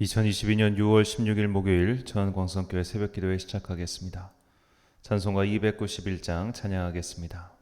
2022년 6월 16일 목요일 전광성교회 새벽기도회 시작하겠습니다. 찬송가 291장 찬양하겠습니다.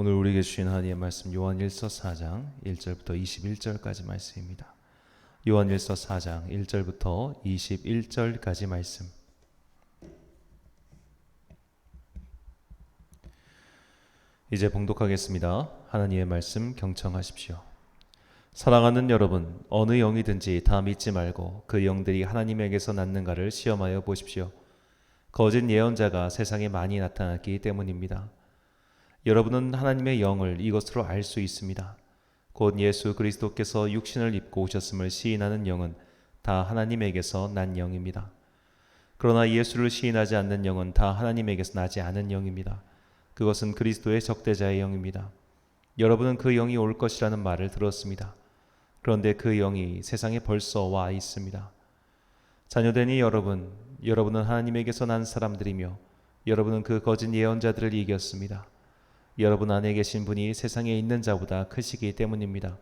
오늘 우리에게 주신 하나님의 말씀 요한일서 4장 1절부터 21절까지 말씀입니다. 요한일서 4장 1절부터 21절까지 말씀. 이제 봉독하겠습니다. 하나님의 말씀 경청하십시오. 사랑하는 여러분, 어느 영이든지 다 믿지 말고 그 영들이 하나님에게서 났는가를 시험하여 보십시오. 거짓 예언자가 세상에 많이 나타났기 때문입니다. 여러분은 하나님의 영을 이것으로 알 수 있습니다. 곧 예수 그리스도께서 육신을 입고 오셨음을 시인하는 영은 다 하나님에게서 난 영입니다. 그러나 예수를 시인하지 않는 영은 다 하나님에게서 나지 않은 영입니다. 그것은 그리스도의 적대자의 영입니다. 여러분은 그 영이 올 것이라는 말을 들었습니다. 그런데 그 영이 세상에 벌써 와 있습니다. 자녀되니 여러분은 하나님에게서 난 사람들이며 여러분은 그 거짓 예언자들을 이겼습니다. 여러분 안에 계신 분이 세상에 있는 자보다 크시기 때문입니다.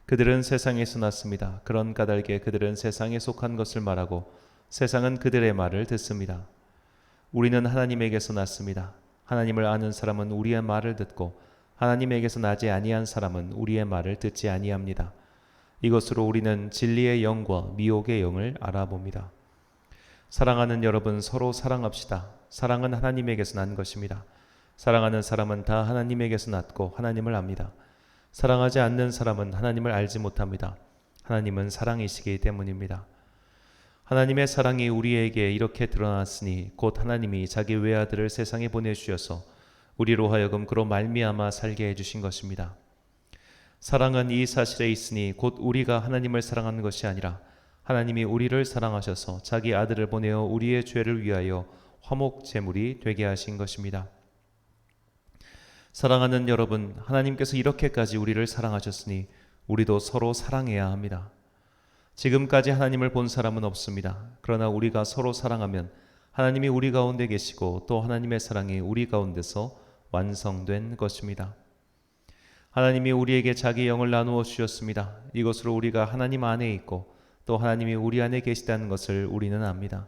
그들은 세상에서 났습니다. 그런 까닭에 그들은 세상에 속한 것을 말하고 세상은 그들의 말을 듣습니다. 우리는 하나님에게서 났습니다. 하나님을 아는 사람은 우리의 말을 듣고 하나님에게서 나지 아니한 사람은 우리의 말을 듣지 아니합니다. 이것으로 우리는 진리의 영과 미혹의 영을 알아봅니다. 사랑하는 여러분, 서로 사랑합시다. 사랑은 하나님에게서 난 것입니다. 사랑하는 사람은 다 하나님에게서 났고 하나님을 압니다. 사랑하지 않는 사람은 하나님을 알지 못합니다. 하나님은 사랑이시기 때문입니다. 하나님의 사랑이 우리에게 이렇게 드러났으니 곧 하나님이 자기 외아들을 세상에 보내주셔서 우리로 하여금 그로 말미암아 살게 해주신 것입니다. 사랑은 이 사실에 있으니 곧 우리가 하나님을 사랑하는 것이 아니라 하나님이 우리를 사랑하셔서 자기 아들을 보내어 우리의 죄를 위하여 화목 제물이 되게 하신 것입니다. 사랑하는 여러분, 하나님께서 이렇게까지 우리를 사랑하셨으니 우리도 서로 사랑해야 합니다. 지금까지 하나님을 본 사람은 없습니다. 그러나 우리가 서로 사랑하면 하나님이 우리 가운데 계시고 또 하나님의 사랑이 우리 가운데서 완성된 것입니다. 하나님이 우리에게 자기 영을 나누어 주셨습니다. 이것으로 우리가 하나님 안에 있고 또 하나님이 우리 안에 계시다는 것을 우리는 압니다.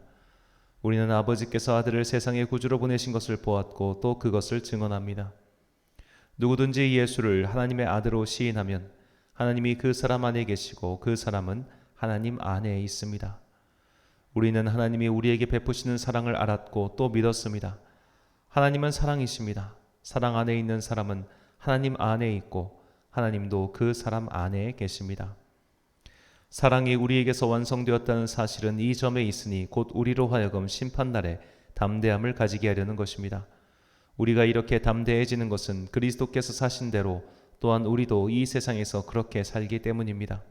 우리는 아버지께서 아들을 세상의 구주로 보내신 것을 보았고 또 그것을 증언합니다. 누구든지 예수를 하나님의 아들로 시인하면 하나님이 그 사람 안에 계시고 그 사람은 하나님 안에 있습니다. 우리는 하나님이 우리에게 베푸시는 사랑을 알았고 또 믿었습니다. 하나님은 사랑이십니다. 사랑 안에 있는 사람은 하나님 안에 있고 하나님도 그 사람 안에 계십니다. 사랑이 우리에게서 완성되었다는 사실은 이 점에 있으니 곧 우리로 하여금 심판날에 담대함을 가지게 하려는 것입니다. 우리가 이렇게 담대해지는 것은 그리스도께서 사신 대로 또한 우리도 이 세상에서 그렇게 살기 때문입니다.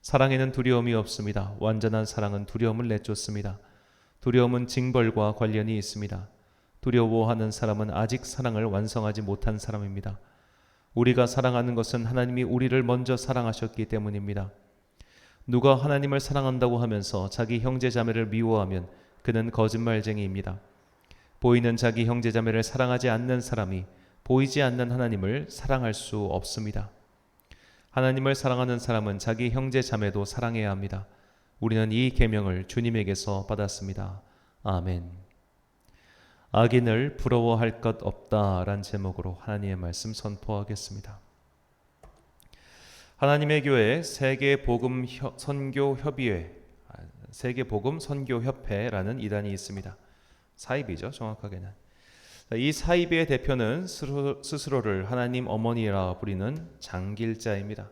사랑에는 두려움이 없습니다. 완전한 사랑은 두려움을 내쫓습니다. 두려움은 징벌과 관련이 있습니다. 두려워하는 사람은 아직 사랑을 완성하지 못한 사람입니다. 우리가 사랑하는 것은 하나님이 우리를 먼저 사랑하셨기 때문입니다. 누가 하나님을 사랑한다고 하면서 자기 형제 자매를 미워하면 그는 거짓말쟁이입니다. 보이는 자기 형제 자매를 사랑하지 않는 사람이 보이지 않는 하나님을 사랑할 수 없습니다. 하나님을 사랑하는 사람은 자기 형제 자매도 사랑해야 합니다. 우리는 이 계명을 주님에게서 받았습니다. 아멘. 악인을 부러워할 것 없다란 제목으로 하나님의 말씀 선포하겠습니다. 하나님의 교회 세계복음 선교협의회, 세계복음 선교협회라는 이단이 있습니다. 사입이죠, 정확하게는. 이 사입의 대표는 스스로를 하나님 어머니라 부리는 장길자입니다.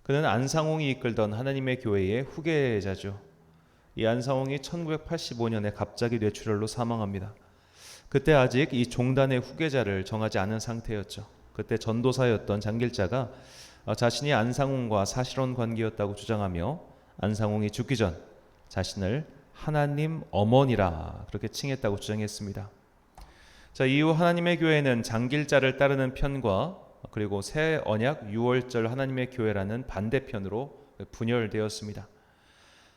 그는 안상홍이 이끌던 하나님의 교회의 후계자죠. 이 안상홍이 1985년에 갑자기 뇌출혈로 사망합니다. 그때 아직 이 종단의 후계자를 정하지 않은 상태였죠. 그때 전도사였던 장길자가 자신이 안상홍과 사실혼 관계였다고 주장하며 안상홍이 죽기 전 자신을 하나님 어머니라 그렇게 칭했다고 주장했습니다. 자, 이후 하나님의 교회는 장길자를 따르는 편과 그리고 새 언약 6월절 하나님의 교회라는 반대편으로 분열되었습니다.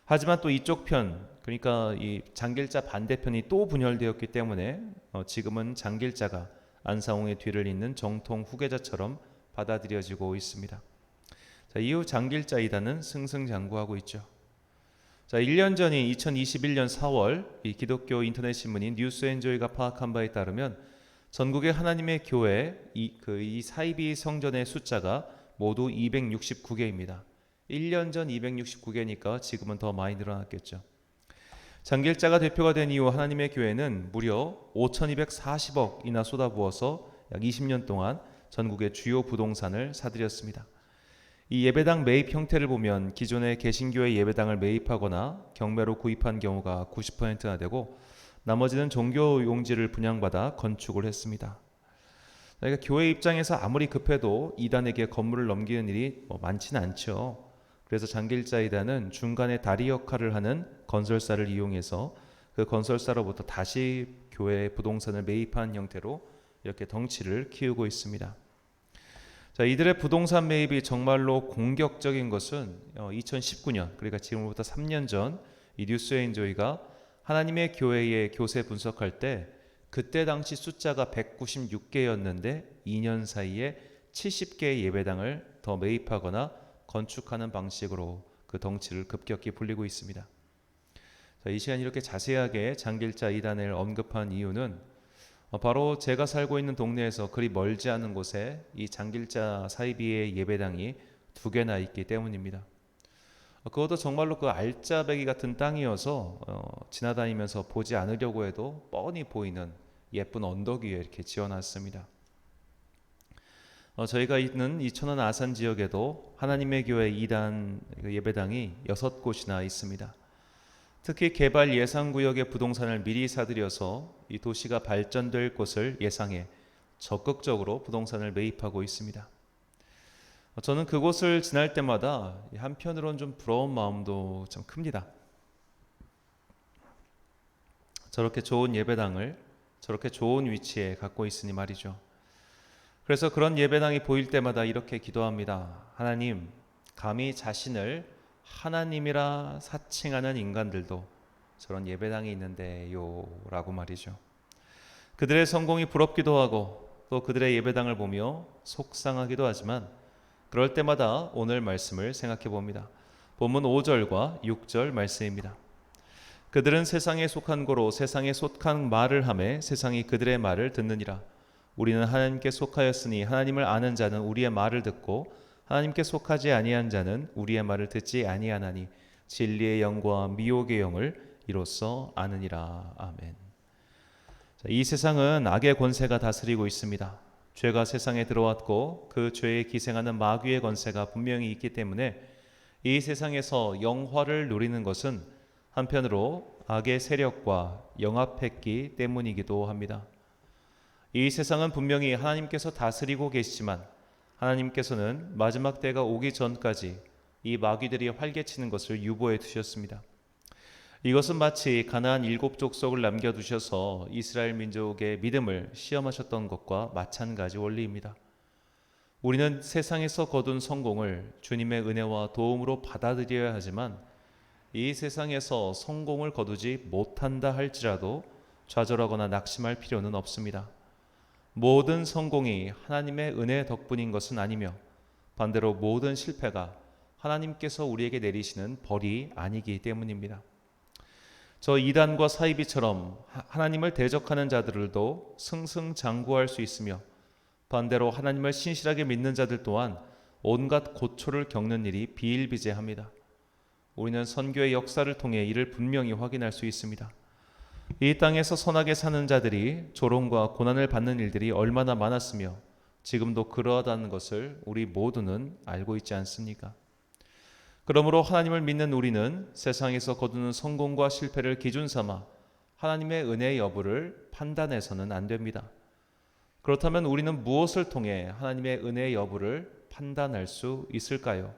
하지만 또 이쪽 편, 그러니까 이 장길자 반대편이 또 분열되었기 때문에 지금은 장길자가 안상홍의 뒤를 잇는 정통 후계자처럼 받아들여지고 있습니다. 자, 이후 장길자 이단은 승승장구하고 있죠. 자, 1년 전인 2021년 4월 이 기독교 인터넷 신문인 뉴스앤조이가 파악한 바에 따르면 전국의 하나님의 교회 이 사이비 성전의 숫자가 모두 269개입니다. 1년 전 269개니까 지금은 더 많이 늘어났겠죠. 장길자가 대표가 된 이후 하나님의 교회는 무려 5,240억이나 쏟아부어서 약 20년 동안 전국의 주요 부동산을 사들였습니다. 이 예배당 매입 형태를 보면 기존의 개신교회 예배당을 매입하거나 경매로 구입한 경우가 90%나 되고 나머지는 종교 용지를 분양받아 건축을 했습니다. 그러니까 교회 입장에서 아무리 급해도 이단에게 건물을 넘기는 일이 많지는 않죠. 그래서 장길자 이단은 중간에 다리 역할을 하는 건설사를 이용해서 그 건설사로부터 다시 교회 부동산을 매입한 형태로 이렇게 덩치를 키우고 있습니다. 자, 이들의 부동산 매입이 정말로 공격적인 것은 2019년, 그러니까 지금부터 3년 전 이 뉴스앤조이가 하나님의 교회의 교세 분석할 때 그때 당시 숫자가 196개였는데 2년 사이에 70개의 예배당을 더 매입하거나 건축하는 방식으로 그 덩치를 급격히 불리고 있습니다. 자, 이 시간 이렇게 자세하게 장길자 이단을 언급한 이유는 바로 제가 살고 있는 동네에서 그리 멀지 않은 곳에 이 장길자 사이비의 예배당이 2개나 있기 때문입니다. 그것도 정말로 그 알짜배기 같은 땅이어서 지나다니면서 보지 않으려고 해도 뻔히 보이는 예쁜 언덕 위에 이렇게 지어놨습니다. 저희가 있는 이 천안 아산 지역에도 하나님의 교회 2단 예배당이 6곳이나 있습니다. 특히 개발 예상구역의 부동산을 미리 사들여서 이 도시가 발전될 곳을 예상해 적극적으로 부동산을 매입하고 있습니다. 저는 그곳을 지날 때마다 한편으로는 좀 부러운 마음도 좀 큽니다. 저렇게 좋은 예배당을 저렇게 좋은 위치에 갖고 있으니 말이죠. 그래서 그런 예배당이 보일 때마다 이렇게 기도합니다. 하나님, 감히 자신을 하나님이라 사칭하는 인간들도 저런 예배당이 있는데요 라고 말이죠. 그들의 성공이 부럽기도 하고 또 그들의 예배당을 보며 속상하기도 하지만 그럴 때마다 오늘 말씀을 생각해 봅니다. 본문 5절과 6절 말씀입니다. 그들은 세상에 속한 고로 세상에 속한 말을 하매 세상이 그들의 말을 듣느니라. 우리는 하나님께 속하였으니 하나님을 아는 자는 우리의 말을 듣고 하나님께 속하지 아니한 자는 우리의 말을 듣지 아니하나니 진리의 영과 미혹의 영을 이로써 아느니라. 아멘. 이 세상은 악의 권세가 다스리고 있습니다. 죄가 세상에 들어왔고 그 죄에 기생하는 마귀의 권세가 분명히 있기 때문에 이 세상에서 영화를 누리는 것은 한편으로 악의 세력과 영합했기 때문이기도 합니다. 이 세상은 분명히 하나님께서 다스리고 계시지만 하나님께서는 마지막 때가 오기 전까지 이 마귀들이 활개치는 것을 유보해 두셨습니다. 이것은 마치 가나안 7 족속을 남겨두셔서 이스라엘 민족의 믿음을 시험하셨던 것과 마찬가지 원리입니다. 우리는 세상에서 거둔 성공을 주님의 은혜와 도움으로 받아들여야 하지만 이 세상에서 성공을 거두지 못한다 할지라도 좌절하거나 낙심할 필요는 없습니다. 모든 성공이 하나님의 은혜 덕분인 것은 아니며 반대로 모든 실패가 하나님께서 우리에게 내리시는 벌이 아니기 때문입니다. 저 이단과 사이비처럼 하나님을 대적하는 자들도 승승장구할 수 있으며 반대로 하나님을 신실하게 믿는 자들 또한 온갖 고초를 겪는 일이 비일비재합니다. 우리는 선교의 역사를 통해 이를 분명히 확인할 수 있습니다. 이 땅에서 선하게 사는 자들이 조롱과 고난을 받는 일들이 얼마나 많았으며 지금도 그러하다는 것을 우리 모두는 알고 있지 않습니까? 그러므로 하나님을 믿는 우리는 세상에서 거두는 성공과 실패를 기준 삼아 하나님의 은혜의 여부를 판단해서는 안 됩니다. 그렇다면 우리는 무엇을 통해 하나님의 은혜의 여부를 판단할 수 있을까요?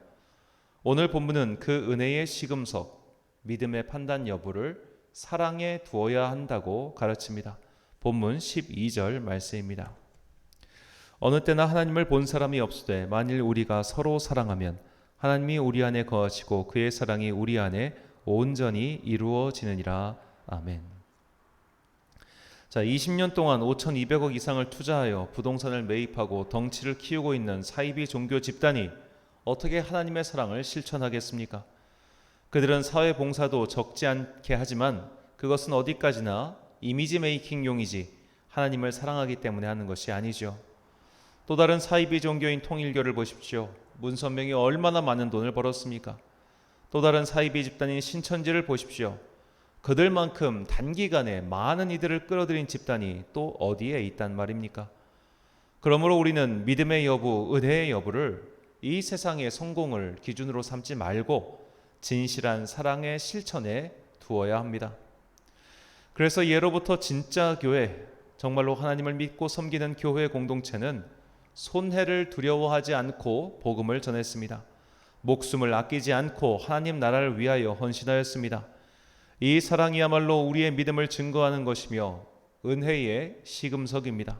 오늘 본문은 그 은혜의 시금석, 믿음의 판단 여부를 사랑에 두어야 한다고 가르칩니다. 본문 12절 말씀입니다. 어느 때나 하나님을 본 사람이 없으되 만일 우리가 서로 사랑하면 하나님이 우리 안에 거하시고 그의 사랑이 우리 안에 온전히 이루어지느니라. 아멘. 자, 20년 동안 5,200억 이상을 투자하여 부동산을 매입하고 덩치를 키우고 있는 사이비 종교 집단이 어떻게 하나님의 사랑을 실천하겠습니까? 그들은 사회 봉사도 적지 않게 하지만 그것은 어디까지나 이미지 메이킹용이지 하나님을 사랑하기 때문에 하는 것이 아니죠. 또 다른 사이비 종교인 통일교를 보십시오. 문선명이 얼마나 많은 돈을 벌었습니까? 또 다른 사이비 집단인 신천지를 보십시오. 그들만큼 단기간에 많은 이들을 끌어들인 집단이 또 어디에 있단 말입니까? 그러므로 우리는 믿음의 여부, 은혜의 여부를 이 세상의 성공을 기준으로 삼지 말고 진실한 사랑의 실천에 두어야 합니다. 그래서 예로부터 진짜 교회, 정말로 하나님을 믿고 섬기는 교회 공동체는 손해를 두려워하지 않고 복음을 전했습니다. 목숨을 아끼지 않고 하나님 나라를 위하여 헌신하였습니다. 이 사랑이야말로 우리의 믿음을 증거하는 것이며 은혜의 시금석입니다.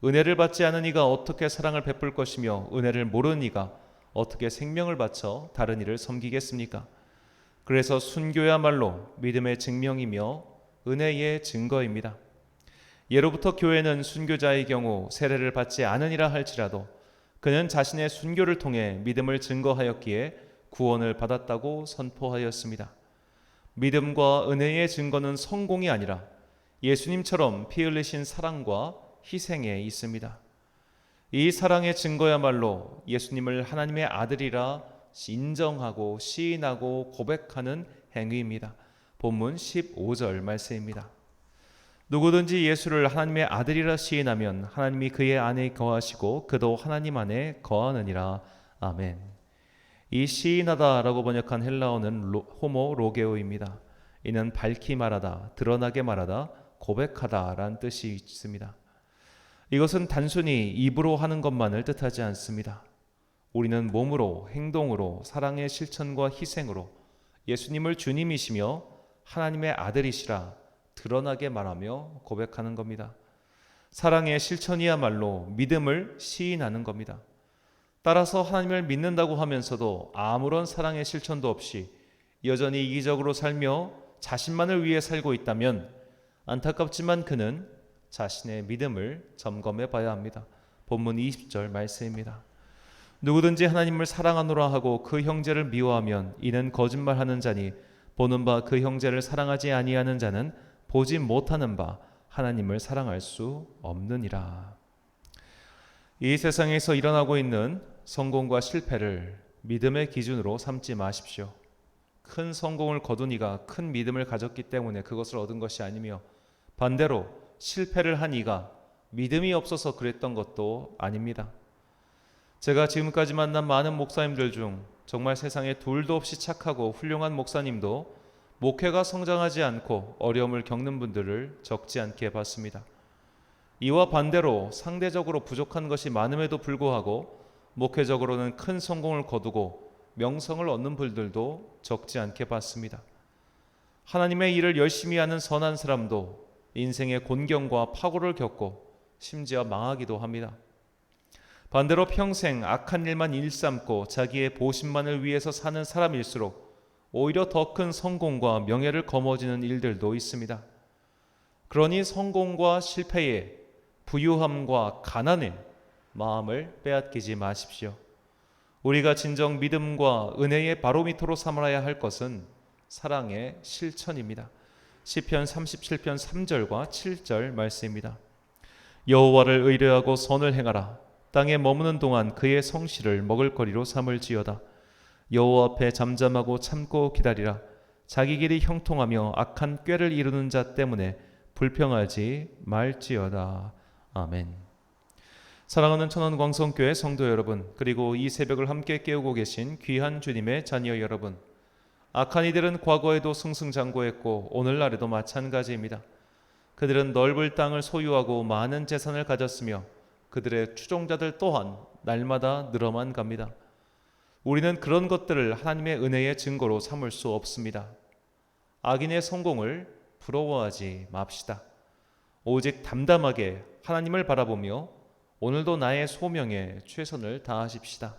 은혜를 받지 않은 이가 어떻게 사랑을 베풀 것이며 은혜를 모르는 이가 어떻게 생명을 바쳐 다른 이를 섬기겠습니까? 그래서 순교야말로 믿음의 증명이며 은혜의 증거입니다. 예로부터 교회는 순교자의 경우 세례를 받지 않으니라 할지라도 그는 자신의 순교를 통해 믿음을 증거하였기에 구원을 받았다고 선포하였습니다. 믿음과 은혜의 증거는 성공이 아니라 예수님처럼 피 흘리신 사랑과 희생에 있습니다. 이 사랑의 증거야말로 예수님을 하나님의 아들이라 인정하고 시인하고 고백하는 행위입니다. 본문 15절 말씀입니다. 누구든지 예수를 하나님의 아들이라 시인하면 하나님이 그의 안에 거하시고 그도 하나님 안에 거하느니라. 아멘. 이 시인하다라고 번역한 헬라어는 호모로게오입니다. 이는 밝히 말하다, 드러나게 말하다, 고백하다라는 뜻이 있습니다. 이것은 단순히 입으로 하는 것만을 뜻하지 않습니다. 우리는 몸으로, 행동으로, 사랑의 실천과 희생으로 예수님을 주님이시며 하나님의 아들이시라 드러나게 말하며 고백하는 겁니다. 사랑의 실천이야말로 믿음을 시인하는 겁니다. 따라서 하나님을 믿는다고 하면서도 아무런 사랑의 실천도 없이 여전히 이기적으로 살며 자신만을 위해 살고 있다면 안타깝지만 그는 자신의 믿음을 점검해 봐야 합니다. 본문 20절 말씀입니다. 누구든지 하나님을 사랑하노라 하고 그 형제를 미워하면 이는 거짓말하는 자니 보는 바 그 형제를 사랑하지 아니하는 자는 보지 못하는 바 하나님을 사랑할 수 없느니라. 이 세상에서 일어나고 있는 성공과 실패를 믿음의 기준으로 삼지 마십시오. 큰 성공을 거둔 이가 큰 믿음을 가졌기 때문에 그것을 얻은 것이 아니며 반대로 실패를 한 이가 믿음이 없어서 그랬던 것도 아닙니다. 제가 지금까지 만난 많은 목사님들 중 정말 세상에 둘도 없이 착하고 훌륭한 목사님도 목회가 성장하지 않고 어려움을 겪는 분들을 적지 않게 봤습니다. 이와 반대로 상대적으로 부족한 것이 많음에도 불구하고 목회적으로는 큰 성공을 거두고 명성을 얻는 분들도 적지 않게 봤습니다. 하나님의 일을 열심히 하는 선한 사람도 인생의 곤경과 파고를 겪고 심지어 망하기도 합니다. 반대로 평생 악한 일만 일삼고 자기의 보신만을 위해서 사는 사람일수록 오히려 더 큰 성공과 명예를 거머쥐는 일들도 있습니다. 그러니 성공과 실패에 부유함과 가난에 마음을 빼앗기지 마십시오. 우리가 진정 믿음과 은혜의 바로미터로 삼아야 할 것은 사랑의 실천입니다. 시편 37편 3절과 7절 말씀입니다. 여호와를 의뢰하고 선을 행하라. 땅에 머무는 동안 그의 성실을 먹을거리로 삼을지어다. 여호와 앞에 잠잠하고 참고 기다리라. 자기 길이 형통하며 악한 꾀를 이루는 자 때문에 불평하지 말지어다. 아멘. 사랑하는 천원광성교회 성도 여러분, 그리고 이 새벽을 함께 깨우고 계신 귀한 주님의 자녀 여러분, 악한 이들은 과거에도 승승장구했고 오늘날에도 마찬가지입니다. 그들은 넓은 땅을 소유하고 많은 재산을 가졌으며 그들의 추종자들 또한 날마다 늘어만 갑니다. 우리는 그런 것들을 하나님의 은혜의 증거로 삼을 수 없습니다. 악인의 성공을 부러워하지 맙시다. 오직 담담하게 하나님을 바라보며 오늘도 나의 소명에 최선을 다하십시다.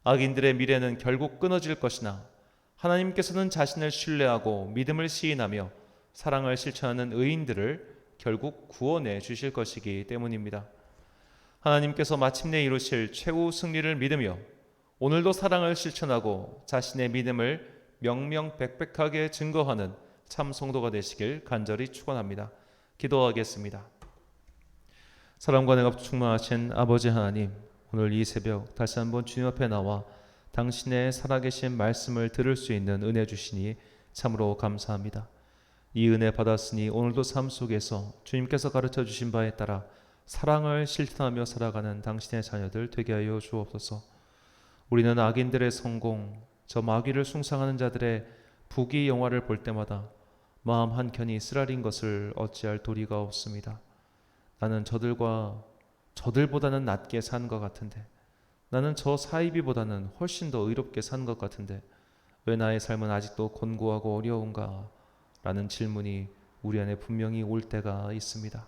악인들의 미래는 결국 끊어질 것이나 하나님께서는 자신을 신뢰하고 믿음을 시인하며 사랑을 실천하는 의인들을 결국 구원해 주실 것이기 때문입니다. 하나님께서 마침내 이루실 최후 승리를 믿으며 오늘도 사랑을 실천하고 자신의 믿음을 명명백백하게 증거하는 참 성도가 되시길 간절히 축원합니다. 기도하겠습니다. 사랑과 능력 충만하신 아버지 하나님, 오늘 이 새벽 다시 한번 주님 앞에 나와 당신의 살아계신 말씀을 들을 수 있는 은혜 주시니 참으로 감사합니다. 이 은혜 받았으니 오늘도 삶 속에서 주님께서 가르쳐 주신 바에 따라 사랑을 실천하며 살아가는 당신의 자녀들 되게 하여 주옵소서. 우리는 악인들의 성공, 저 마귀를 숭상하는 자들의 부귀 영화를 볼 때마다 마음 한켠이 쓰라린 것을 어찌할 도리가 없습니다. 나는 저들보다는 낮게 산 것 같은데, 나는 저 사이비보다는 훨씬 더 의롭게 산 것 같은데 왜 나의 삶은 아직도 곤고하고 어려운가? 라는 질문이 우리 안에 분명히 올 때가 있습니다.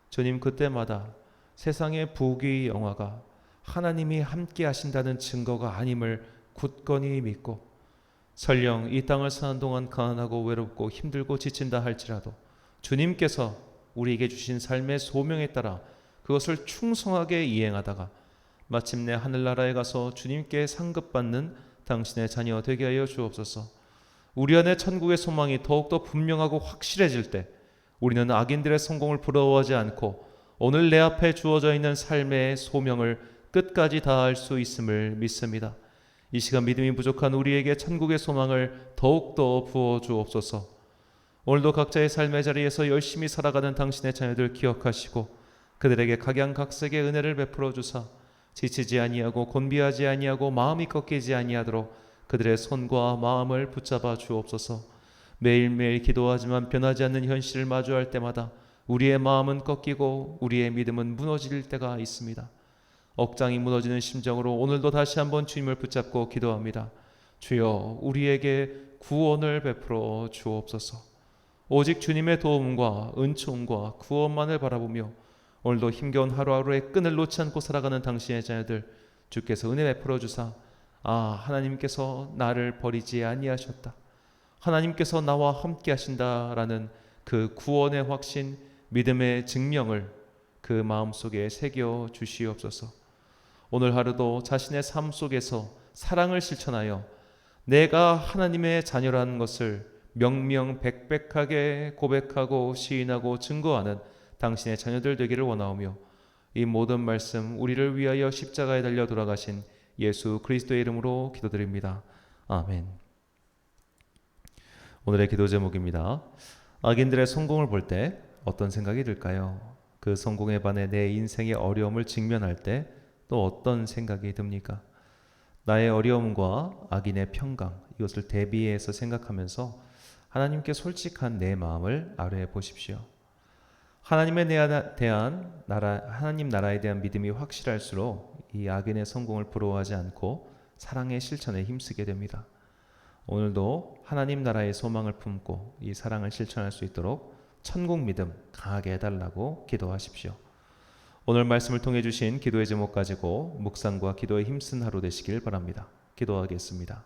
주님, 그때마다 세상의 부귀 영화가 하나님이 함께 하신다는 증거가 아님을 굳건히 믿고 설령 이 땅을 사는 동안 가난하고 외롭고 힘들고 지친다 할지라도 주님께서 우리에게 주신 삶의 소명에 따라 그것을 충성하게 이행하다가 마침내 하늘나라에 가서 주님께 상급받는 당신의 자녀 되게 하여 주옵소서. 우리 안에 천국의 소망이 더욱더 분명하고 확실해질 때 우리는 악인들의 성공을 부러워하지 않고 오늘 내 앞에 주어져 있는 삶의 소명을 끝까지 다할 수 있음을 믿습니다. 이 시간 믿음이 부족한 우리에게 천국의 소망을 더욱더 부어 주옵소서. 오늘도 각자의 삶의 자리에서 열심히 살아가는 당신의 자녀들 기억하시고 그들에게 각양각색의 은혜를 베풀어 주사 지치지 아니하고 곤비하지 아니하고 마음이 꺾이지 아니하도록 그들의 손과 마음을 붙잡아 주옵소서. 매일매일 기도하지만 변하지 않는 현실을 마주할 때마다 우리의 마음은 꺾이고 우리의 믿음은 무너질 때가 있습니다. 억장이 무너지는 심정으로 오늘도 다시 한번 주님을 붙잡고 기도합니다. 주여, 우리에게 구원을 베풀어 주옵소서. 오직 주님의 도움과 은총과 구원만을 바라보며 오늘도 힘겨운 하루하루의 끈을 놓지 않고 살아가는 당신의 자녀들, 주께서 은혜 베풀어 주사, 하나님께서 나를 버리지 아니하셨다, 하나님께서 나와 함께 하신다라는 그 구원의 확신, 믿음의 증명을 그 마음속에 새겨 주시옵소서. 오늘 하루도 자신의 삶 속에서 사랑을 실천하여 내가 하나님의 자녀라는 것을 명명백백하게 고백하고 시인하고 증거하는 당신의 자녀들 되기를 원하오며, 이 모든 말씀 우리를 위하여 십자가에 달려 돌아가신 예수 그리스도의 이름으로 기도드립니다. 아멘. 오늘의 기도 제목입니다. 악인들의 성공을 볼 때 어떤 생각이 들까요? 그 성공에 반해 내 인생의 어려움을 직면할 때 또 어떤 생각이 듭니까? 나의 어려움과 악인의 평강, 이것을 대비해서 생각하면서 하나님께 솔직한 내 마음을 아뢰 보십시오. 하나님 나라에 대한 믿음이 확실할수록 이 악인의 성공을 부러워하지 않고 사랑의 실천에 힘쓰게 됩니다. 오늘도 하나님 나라의 소망을 품고 이 사랑을 실천할 수 있도록 천국 믿음 강하게 해달라고 기도하십시오. 오늘 말씀을 통해 주신 기도의 제목 가지고 묵상과 기도에 힘쓴 하루 되시길 바랍니다. 기도하겠습니다.